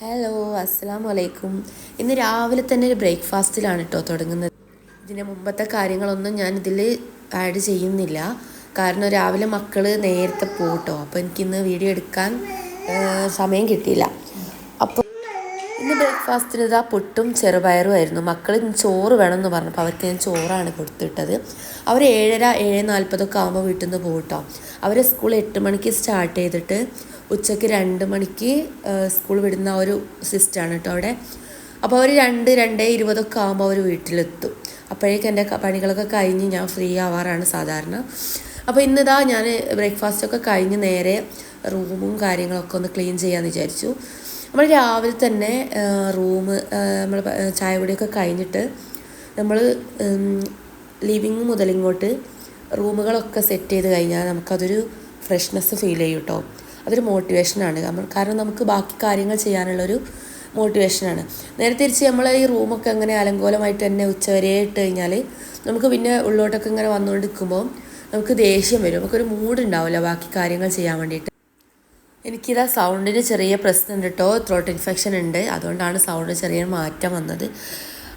Hello, അസ്സലാമു അലൈക്കും. ഇന്ന് രാവിലെ തന്നെ ഒരു ബ്രേക്ക്ഫാസ്റ്റിലാണ് കേട്ടോ തുടങ്ങുന്നത്. ഇതിൻ്റെ മുമ്പത്തെ കാര്യങ്ങളൊന്നും ഞാൻ ഇതിൽ ആഡ് ചെയ്യുന്നില്ല. കാരണം രാവിലെ മക്കൾ നേരത്തെ പോകട്ടോ, അപ്പോൾ എനിക്കിന്ന് വീഡിയോ എടുക്കാൻ സമയം കിട്ടിയില്ല. അപ്പോൾ ഇന്ന് ബ്രേക്ക്ഫാസ്റ്റിന് ഇതാ പുട്ടും ചെറുപയറും ആയിരുന്നു. മക്കൾ ചോറ് വേണമെന്ന് പറഞ്ഞപ്പോൾ അവർക്ക് ഞാൻ ചോറാണ് കൊടുത്തിട്ടത്. അവർ 7:40 ആകുമ്പോൾ വീട്ടിൽ നിന്ന് പോകട്ടോ. അവരെ സ്കൂൾ 8 മണിക്ക് സ്റ്റാർട്ട് ചെയ്തിട്ട് ഉച്ചയ്ക്ക് 2 മണിക്ക് സ്കൂൾ വിടുന്ന ഒരു സിസ്റ്റമാണ് കേട്ടോ അവിടെ. അപ്പോൾ അവർ 2:20 ആകുമ്പോൾ അവർ വീട്ടിലെത്തും. അപ്പോഴേക്കും എൻ്റെ പണികളൊക്കെ കഴിഞ്ഞ് ഞാൻ ഫ്രീ ആവാറാണ് സാധാരണ. അപ്പോൾ ഇന്നിതാ ഞാൻ ബ്രേക്ക്ഫാസ്റ്റൊക്കെ കഴിഞ്ഞ് നേരെ റൂമും കാര്യങ്ങളൊക്കെ ഒന്ന് ക്ലീൻ ചെയ്യാമെന്ന് വിചാരിച്ചു. നമ്മൾ രാവിലെ തന്നെ നമ്മൾ ചായ കുടിയൊക്കെ കഴിഞ്ഞിട്ട് നമ്മൾ ലിവിങ് മുതൽ ഇങ്ങോട്ട് റൂമുകളൊക്കെ സെറ്റ് ചെയ്ത് കഴിഞ്ഞാൽ നമുക്കതൊരു ഫ്രഷ്നെസ് ഫീൽ ചെയ്യും കേട്ടോ. അതൊരു മോട്ടിവേഷനാണ്. കാരണം നമുക്ക് ബാക്കി കാര്യങ്ങൾ ചെയ്യാനുള്ളൊരു മോട്ടിവേഷനാണ്. നേരെ തിരിച്ച് നമ്മൾ ഈ റൂമൊക്കെ അങ്ങനെ അലങ്കോലമായിട്ട് തന്നെ ഉച്ചവരെ ഇട്ട് കഴിഞ്ഞാൽ നമുക്ക് പിന്നെ ഉള്ളോട്ടൊക്കെ ഇങ്ങനെ വന്നുകൊണ്ടിരിക്കുമ്പോൾ നമുക്ക് ദേഷ്യം വരും. നമുക്കൊരു മൂഡ് ഉണ്ടാവില്ല ബാക്കി കാര്യങ്ങൾ ചെയ്യാൻ വേണ്ടിയിട്ട്. എനിക്കിതാ സൗണ്ടിന് ചെറിയ പ്രശ്നമുണ്ട് കേട്ടോ, ത്രോട്ട് ഇൻഫെക്ഷൻ ഉണ്ട്. അതുകൊണ്ടാണ് സൗണ്ട് ചെറിയ മാറ്റം വന്നത്.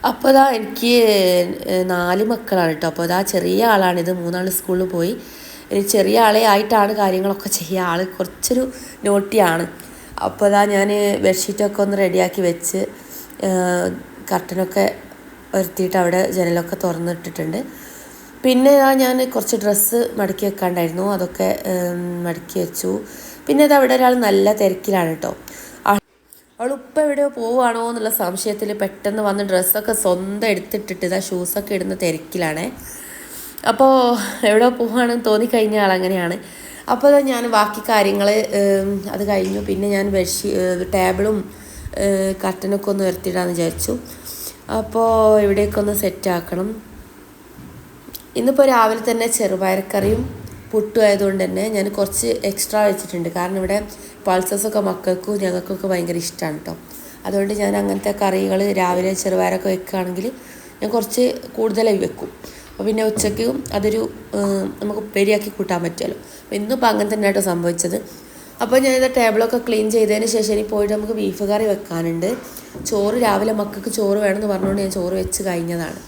അപ്പോൾ ഇതാ എനിക്ക് 4 മക്കളാണ് കേട്ടോ. അപ്പോൾ ഇതാ ചെറിയ ആളാണിത്, 3 ആൾ സ്കൂളിൽ പോയി. ഇനി ചെറിയ ആളെ ആയിട്ടാണ് കാര്യങ്ങളൊക്കെ ചെയ്യുക. ആൾ കുറച്ചൊരു നോട്ടിയാണ്. അപ്പോൾ ഇതാ ഞാൻ ബെഡ്ഷീറ്റൊക്കെ ഒന്ന് റെഡിയാക്കി വെച്ച് കർട്ടനൊക്കെ വരുത്തിയിട്ട് അവിടെ ജനലൊക്കെ തുറന്നിട്ടിട്ടുണ്ട്. പിന്നെ ഞാൻ കുറച്ച് ഡ്രസ്സ് മടക്കി വെക്കാണ്ടായിരുന്നു, അതൊക്കെ മടക്കി വെച്ചു. പിന്നെ അത് അവിടെ ഒരാൾ നല്ല തിരക്കിലാണ് കേട്ടോ. അവളിപ്പോൾ എവിടെയോ പോവുകയാണോ എന്നുള്ള സംശയത്തിൽ പെട്ടെന്ന് വന്ന് ഡ്രസ്സൊക്കെ സ്വന്തം എടുത്തിട്ടിട്ട് ഇതാ ഷൂസൊക്കെ ഇടുന്ന തിരക്കിലാണേ. അപ്പോൾ എവിടെയോ പോവുകയാണെന്ന് തോന്നിക്കഴിഞ്ഞ ആളങ്ങനെയാണ്. അപ്പോൾ ഞാൻ ബാക്കി കാര്യങ്ങൾ അത് കഴിഞ്ഞു. പിന്നെ ഞാൻ ടേബിളും കർട്ടനൊക്കെ ഒന്ന് ഉയർത്തിയിടാമെന്ന് വിചാരിച്ചു. അപ്പോൾ ഇവിടേക്കൊന്ന് ഒന്ന് സെറ്റാക്കണം. ഇന്നിപ്പോൾ രാവിലെ തന്നെ ചെറുപയർക്കറിയും പുട്ടും ആയതുകൊണ്ട് തന്നെ ഞാൻ കുറച്ച് എക്സ്ട്രാ വെച്ചിട്ടുണ്ട്. കാരണം ഇവിടെ പൾസസൊക്കെ മക്കൾക്കും ഞങ്ങൾക്കൊക്കെ ഭയങ്കര ഇഷ്ടമാണ് കേട്ടോ. അതുകൊണ്ട് ഞാൻ അങ്ങനത്തെ കറികൾ രാവിലെ ചെറുപയറൊക്കെ വെക്കുകയാണെങ്കിൽ ഞാൻ കുറച്ച് കൂടുതലായി വെക്കും. അപ്പോൾ പിന്നെ ഉച്ചയ്ക്കും അതൊരു നമുക്ക് ഉപ്പേരിയാക്കി കൂട്ടാൻ പറ്റുമല്ലോ. അപ്പോൾ ഇന്നിപ്പോൾ അങ്ങനെ തന്നെ കേട്ടോ സംഭവിച്ചത്. അപ്പോൾ ഞാനിത് ടേബിളൊക്കെ ക്ലീൻ ചെയ്തതിന് ശേഷം ഇനി പോയിട്ട് നമുക്ക് ബീഫ് കറി വെക്കാനുണ്ട്. ചോറ് രാവിലെ മക്കൾക്ക് ചോറ് വേണമെന്ന് പറഞ്ഞുകൊണ്ട് ഞാൻ ചോറ് വെച്ച് കഴിഞ്ഞതാണ്.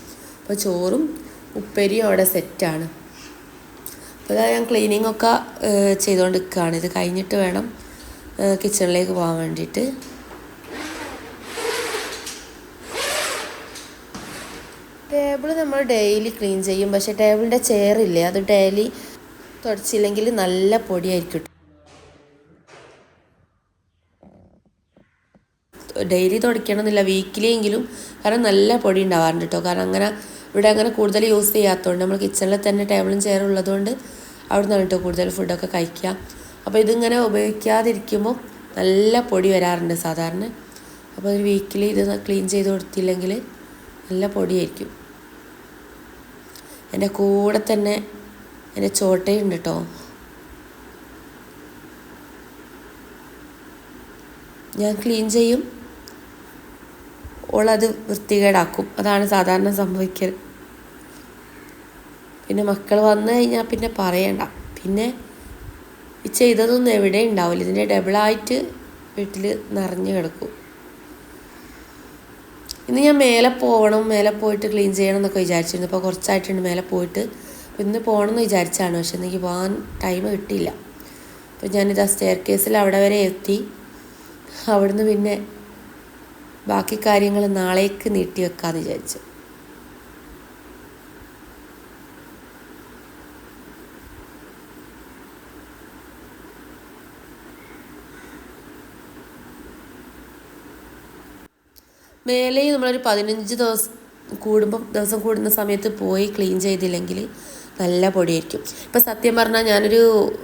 അപ്പോൾ ചോറും ഉപ്പേരിയും അവിടെ സെറ്റാണ്. അപ്പോൾ ഇതാ ഞാൻ ക്ലീനിങ്ങൊക്കെ ചെയ്തുകൊണ്ട് നിൽക്കുകയാണ്. ഇത് കഴിഞ്ഞിട്ട് വേണം കിച്ചണിലേക്ക് പോകാൻ വേണ്ടിയിട്ട്. ടേബിൾ നമ്മൾ ഡെയിലി ക്ലീൻ ചെയ്യും. പക്ഷേ ടേബിളിൻ്റെ ചെയറില്ലേ, അത് ഡെയിലി തുടച്ചില്ലെങ്കിൽ നല്ല പൊടിയായിരിക്കും. ഡെയിലി തുടയ്ക്കണമെന്നില്ല, വീക്കിലി എങ്കിലും. കാരണം നല്ല പൊടി ഉണ്ടാവാറുണ്ട് കേട്ടോ. കാരണം ഇവിടെ അങ്ങനെ കൂടുതൽ യൂസ് ചെയ്യാത്തതുകൊണ്ട് നമ്മൾ കിച്ചണിൽ തന്നെ ടേബിളും ചെയറും ഉള്ളതുകൊണ്ട് അവിടെ നിന്നാണ് കേട്ടോ കൂടുതൽ ഫുഡൊക്കെ കഴിക്കുക. അപ്പോൾ ഇതിങ്ങനെ ഉപയോഗിക്കാതിരിക്കുമ്പോൾ നല്ല പൊടി വരാറുണ്ട് സാധാരണ. അപ്പോൾ ഒരു വീക്കിലി ഇത് ക്ലീൻ ചെയ്ത് കൊടുത്തില്ലെങ്കിൽ നല്ല പൊടിയായിരിക്കും. എൻ്റെ കൂടെ തന്നെ എൻ്റെ ചോട്ടയുണ്ട് കേട്ടോ. ഞാൻ ക്ലീൻ ചെയ്യും, ഓളത് വൃത്തികേടാക്കും. അതാണ് സാധാരണ സംഭവിക്കൽ. പിന്നെ മക്കൾ വന്നു കഴിഞ്ഞാൽ പിന്നെ പറയണ്ട. പിന്നെ ഈ ചെയ്തതൊന്നും എവിടെ ഉണ്ടാവില്ല, ഇതിൻ്റെ ഡബിളായിട്ട് വീട്ടിൽ നിറഞ്ഞു കിടക്കും. ഇന്ന് ഞാൻ മേലെ പോയിട്ട് ക്ലീൻ ചെയ്യണം എന്നൊക്കെ വിചാരിച്ചിരുന്നു. ഇപ്പോൾ കുറച്ചായിട്ടുണ്ട് മേലെ പോയിട്ട്. അപ്പോൾ ഇന്ന് പോകണമെന്ന് വിചാരിച്ചാണ്, പക്ഷെ എനിക്ക് പോകാൻ ടൈം കിട്ടിയില്ല. അപ്പോൾ ഞാനിതാ സ്റ്റെയർ കേസിൽ അവിടെ വരെ എത്തി. അവിടുന്ന് പിന്നെ ബാക്കി കാര്യങ്ങൾ നാളേക്ക് നീട്ടി വെക്കാമെന്ന് വിചാരിച്ചു. മേലെ നമ്മളൊരു 15 ദിവസം കൂടുന്ന സമയത്ത് പോയി ക്ലീൻ ചെയ്തില്ലെങ്കിൽ നല്ല പൊടിയായിരിക്കും. ഇപ്പോൾ സത്യം പറഞ്ഞാൽ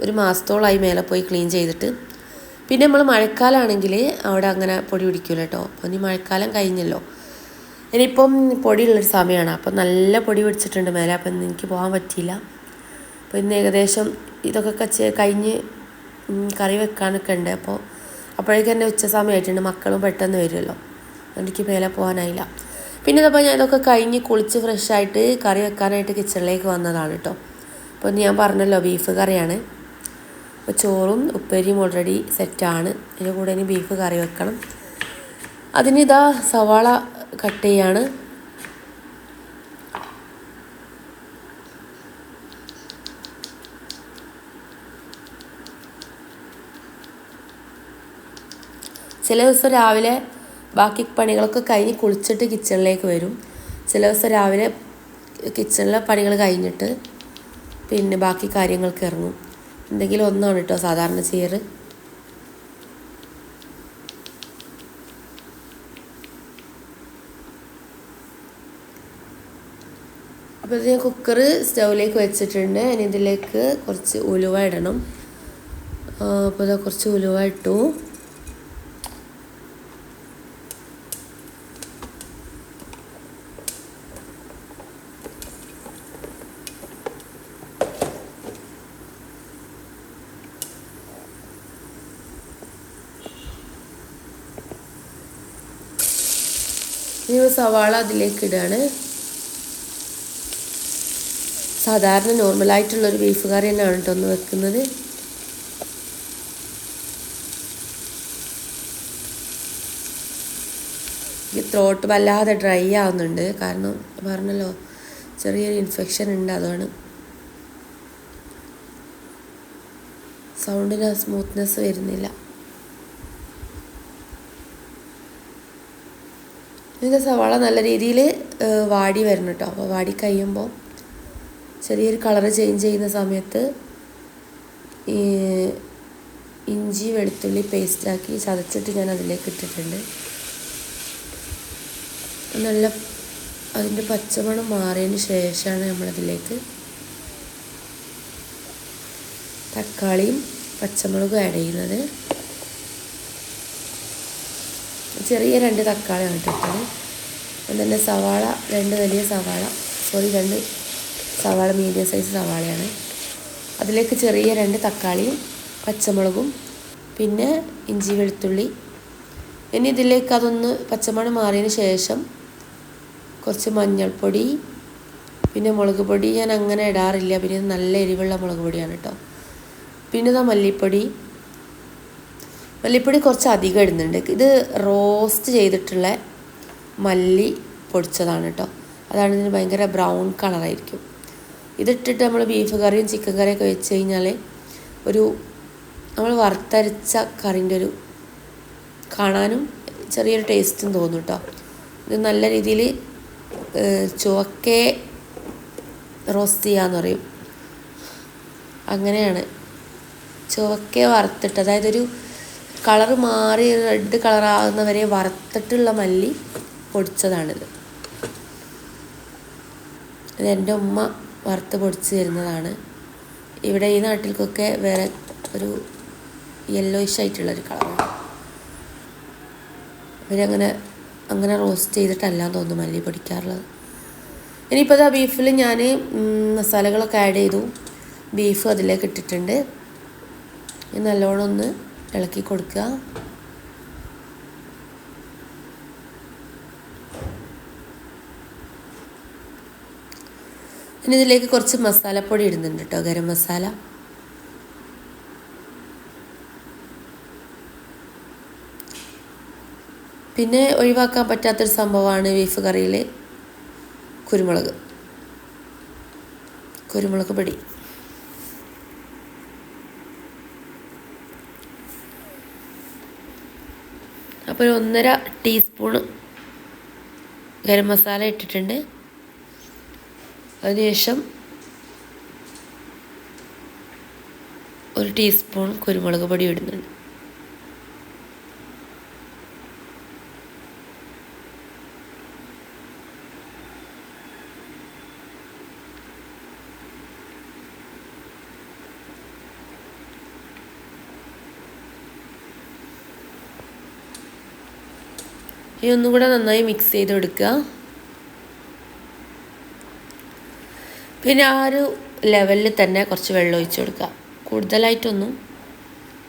ഒരു മാസത്തോളമായി മേലെ പോയി ക്ലീൻ ചെയ്തിട്ട്. പിന്നെ നമ്മൾ മഴക്കാലമാണെങ്കിൽ അവിടെ അങ്ങനെ പൊടി പിടിക്കില്ല കേട്ടോ. അപ്പോൾ ഇനി മഴക്കാലം കഴിഞ്ഞല്ലോ, ഇനിയിപ്പം പൊടിയുള്ളൊരു സമയമാണ്. അപ്പം നല്ല പൊടി പിടിച്ചിട്ടുണ്ട് മേലെ. അപ്പം ഇന്ന് എനിക്ക് പോകാൻ പറ്റിയില്ല. അപ്പോൾ ഇന്ന് ഏകദേശം ഇതൊക്കെ കഴിഞ്ഞ് കറി വെക്കാനൊക്കെ ഉണ്ട്. അപ്പോഴേക്കും തന്നെ ഉച്ച സമയമായിട്ടുണ്ട്. മക്കളും പെട്ടെന്ന് വരുമല്ലോ, എനിക്ക് മേലെ പോകാനായില്ല. പിന്നെ ഇതപ്പോൾ ഞാൻ ഇതൊക്കെ കഴിഞ്ഞ് കുളിച്ച് ഫ്രഷായിട്ട് കറി വെക്കാനായിട്ട് കിച്ചണിലേക്ക് വന്നതാണ് കേട്ടോ. അപ്പോൾ ഞാൻ പറഞ്ഞല്ലോ ബീഫ് കറിയാണ്. അപ്പോൾ ചോറും ഉപ്പേരിയും ഓൾറെഡി സെറ്റാണ്. ഇതിൻ്റെ കൂടെ ഇനി ബീഫ് കറി വെക്കണം. അതിനിതാ സവാള കട്ട് ചെയ്യാണ്. ചില ദിവസം രാവിലെ ബാക്കി പണികളൊക്കെ കഴിഞ്ഞ് കുളിച്ചിട്ട് കിച്ചണിലേക്ക് വരും. ചില ദിവസം രാവിലെ കിച്ചണിലെ പണികൾ കഴിഞ്ഞിട്ട് പിന്നെ ബാക്കി കാര്യങ്ങൾക്ക് ഇറങ്ങും. എന്തെങ്കിലും ഒന്നാണ് കേട്ടോ സാധാരണ ചെയ്യാറ്. അപ്പോൾ ഇത് ഞാൻ കുക്കർ സ്റ്റൗവിലേക്ക് വെച്ചിട്ടുണ്ട്. ഇനി ഇതിലേക്ക് കുറച്ച് ഉലുവ ഇടണം. അപ്പോൾ ഇതാ കുറച്ച് ഉലുവ ഇട്ടു. ഇനി സവാള അതിലേക്ക് ഇടുകയാണ്. സാധാരണ നോർമലായിട്ടുള്ളൊരു ബീഫ് കറി തന്നെയാണ് കേട്ടോ ഒന്ന് വെക്കുന്നത്. ഈ ത്രോട്ട് വല്ലാതെ ഡ്രൈ ആവുന്നുണ്ട്. കാരണം പറഞ്ഞല്ലോ ചെറിയൊരു ഇൻഫെക്ഷൻ ഉണ്ട്, അതാണ് സൗണ്ടിന് സ്മൂത്ത്നെസ് വരുന്നില്ല. ഇതിൻ്റെ സവാള നല്ല രീതിയിൽ വാടി വരണം കേട്ടോ. അപ്പോൾ വാടി കഴിയുമ്പോൾ ചെറിയൊരു കളറ് ചേഞ്ച് ചെയ്യുന്ന സമയത്ത് ഈ ഇഞ്ചി വെളുത്തുള്ളി പേസ്റ്റാക്കി ചതച്ചിട്ട് ഞാൻ അതിലേക്ക് ഇട്ടിട്ടുണ്ട്. നല്ല അതിൻ്റെ പച്ചമണം മാറിയതിന് ശേഷമാണ് നമ്മളതിലേക്ക് തക്കാളിയും പച്ചമുളകും ആഡ് ചെയ്യുന്നത്. ചെറിയ 2 തക്കാളിയാണ് ഇട്ടിട്ടത്. അതുതന്നെ സവാള 2 വലിയ സവാള, 2 സവാള മീഡിയം സൈസ് സവാളയാണ്. അതിലേക്ക് ചെറിയ 2 തക്കാളിയും പച്ചമുളകും പിന്നെ ഇഞ്ചി വെളുത്തുള്ളി. ഇനി ഇതിലേക്ക് അതൊന്ന് പച്ചമണം മാറിയതിന് ശേഷം കുറച്ച് മഞ്ഞൾപ്പൊടി, പിന്നെ മുളക് പൊടി ഞാൻ അങ്ങനെ ഇടാറില്ല, പിന്നെ നല്ല എരിവുള്ള മുളക് പൊടിയാണ് കേട്ടോ. പിന്നെ ഇതാ മല്ലിപ്പൊടി കുറച്ച് അധികം ഇടുന്നുണ്ട്. ഇത് റോസ്റ്റ് ചെയ്തിട്ടുള്ള മല്ലി പൊടിച്ചതാണ് കേട്ടോ. അതാണ് ഇതിന് ഭയങ്കര ബ്രൗൺ കളറായിരിക്കും. ഇതിട്ടിട്ട് നമ്മൾ ബീഫ് കറിയും ചിക്കൻ കറിയൊക്കെ വെച്ച് കഴിഞ്ഞാൽ നമ്മൾ വറുത്തരച്ച കറിൻ്റെ ഒരു കാണാനും ചെറിയൊരു ടേസ്റ്റും തോന്നും കേട്ടോ. ഇത് നല്ല രീതിയിൽ ചുവക്കെ റോസ്റ്റ് ചെയ്യാന്ന് പറയും, അങ്ങനെയാണ്. ചുവക്കെ വറുത്തിട്ട്, അതായത് ഒരു കളറ് മാറി റെഡ് കളറാകുന്നവരെ വറുത്തിട്ടുള്ള മല്ലി പൊടിച്ചതാണിത്. ഇത് എൻ്റെ ഉമ്മ വറുത്ത് പൊടിച്ച് തരുന്നതാണ്. ഇവിടെ ഈ നാട്ടിൽക്കൊക്കെ വേറെ ഒരു യെല്ലോയിഷ് ആയിട്ടുള്ളൊരു കളറാണ്. അങ്ങനെ റോസ്റ്റ് ചെയ്തിട്ടല്ലാന്ന് തോന്നുന്നു മല്ലി പൊടിക്കാറുള്ളത്. ഇനിയിപ്പോൾ ആ ബീഫിൽ ഞാൻ മസാലകളൊക്കെ ആഡ് ചെയ്തു. ബീഫ് അതിലേക്ക് ഇട്ടിട്ടുണ്ട്. നല്ലോണം ഒന്ന് ഇളക്കി കൊടുക്കുക. ഇനി ഇതിലേക്ക് കുറച്ച് മസാലപ്പൊടി ഇടുന്നുണ്ട് കേട്ടോ, ഗരം മസാല. പിന്നെ ഒഴിവാക്കാൻ പറ്റാത്തൊരു സംഭവമാണ് ബീഫ് കറിയിൽ കുരുമുളക് പൊടി. അപ്പോൾ 1.5 ടീസ്പൂണ് ഗരം മസാല ഇട്ടിട്ടുണ്ട്. അതിനുശേഷം 1 ടീസ്പൂൺ കുരുമുളക് പൊടി ഇടുന്നുണ്ട്. ഇനി ഒന്നും കൂടെ നന്നായി മിക്സ് ചെയ്ത് കൊടുക്കുക. പിന്നെ ആ ഒരു ലെവലിൽ തന്നെ കുറച്ച് വെള്ളം ഒഴിച്ച് കൊടുക്കുക. കൂടുതലായിട്ടൊന്നും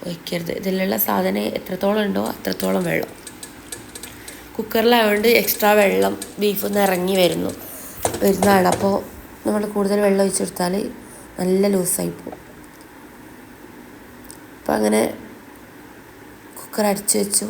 ഒഴിക്കരുത്. ഇതിലുള്ള സാധനം എത്രത്തോളം ഉണ്ടോ അത്രത്തോളം വെള്ളം. കുക്കറിലായതുകൊണ്ട് എക്സ്ട്രാ വെള്ളം ബീഫിൽ നിന്ന് ഇറങ്ങി വരുന്നതാണ്. അപ്പോൾ നമ്മൾ കൂടുതൽ വെള്ളം ഒഴിച്ച് കൊടുത്താൽ നല്ല ലൂസായി പോകും. അപ്പോൾ അങ്ങനെ കുക്കർ അടച്ചു വെച്ചു.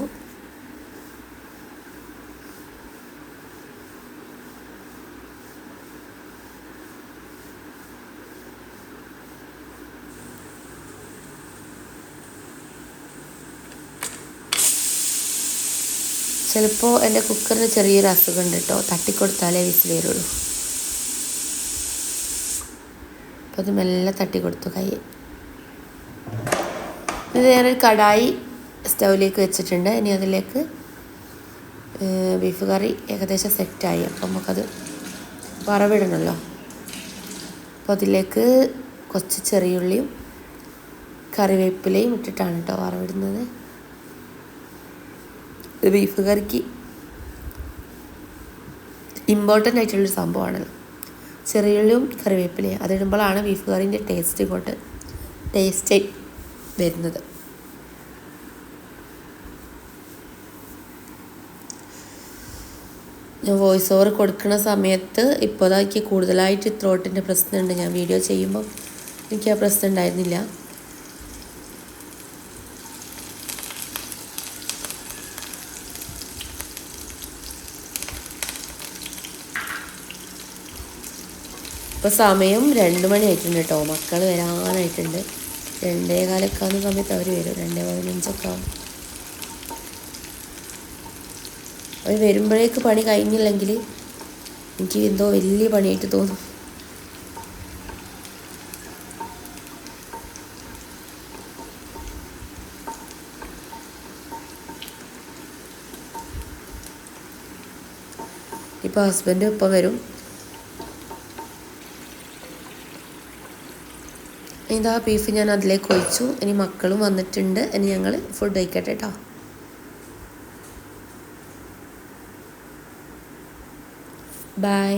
ചിലപ്പോൾ എൻ്റെ കുക്കറിന് ചെറിയൊരു അസുഖമുണ്ട് കേട്ടോ, തട്ടിക്കൊടുത്താലേ വിസിൽ വരുള്ളൂ. അപ്പോൾ അത് മെല്ലെ തട്ടിക്കൊടുത്തു കൈ. ഇത് ഞാനൊരു കടായി സ്റ്റൗവിലേക്ക് വെച്ചിട്ടുണ്ട്. ഇനി അതിലേക്ക് ബീഫ് കറി ഏകദേശം സെറ്റായി. അപ്പോൾ നമുക്കത് വറവിടണമല്ലോ. അപ്പോൾ അതിലേക്ക് കുറച്ച് ചെറിയുള്ളിയും കറിവേപ്പിലയും ഇട്ടിട്ടാണ് കേട്ടോ വറവിടുന്നത്. ഇത് ബീഫ് കറിക്ക് ഇമ്പോർട്ടൻ്റ് ആയിട്ടുള്ളൊരു സംഭവമാണല്ലോ, ചെറിയുള്ളിയും കറിവേപ്പിലയും. അതിടുമ്പോഴാണ് ബീഫ് കറീൻ്റെ ടേസ്റ്റ് വരുന്നത്. ഞാൻ വോയിസ് ഓവർ കൊടുക്കുന്ന സമയത്ത് ഇപ്പോൾ അതാക്കി കൂടുതലായിട്ട് ത്രോട്ടിൻ്റെ പ്രശ്നമുണ്ട്. ഞാൻ വീഡിയോ ചെയ്യുമ്പോൾ എനിക്ക് ആ പ്രശ്നം ഉണ്ടായിരുന്നില്ല. ഇപ്പോൾ സമയം 2 മണി ആയിട്ടുണ്ട് കേട്ടോ. മക്കൾ വരാനായിട്ടുണ്ട്. 2:15 ആകുന്ന സമയത്ത് അവർ വരും. 2:15 ആവും. അവർ വരുമ്പോഴേക്ക് പണി കഴിഞ്ഞില്ലെങ്കിൽ എനിക്ക് എന്തോ വലിയ പണിയായിട്ട് തോന്നും. ഇപ്പോൾ ഹസ്ബൻഡ് ഒപ്പം വരും. ഇതാ ബീഫ് ഞാൻ അതിലേക്ക് ഒഴിച്ചു. ഇനി മക്കളും വന്നിട്ടുണ്ട്. ഇനി ഞങ്ങൾ ഫുഡ് കഴിക്കട്ടെ കേട്ടോ. ബൈ.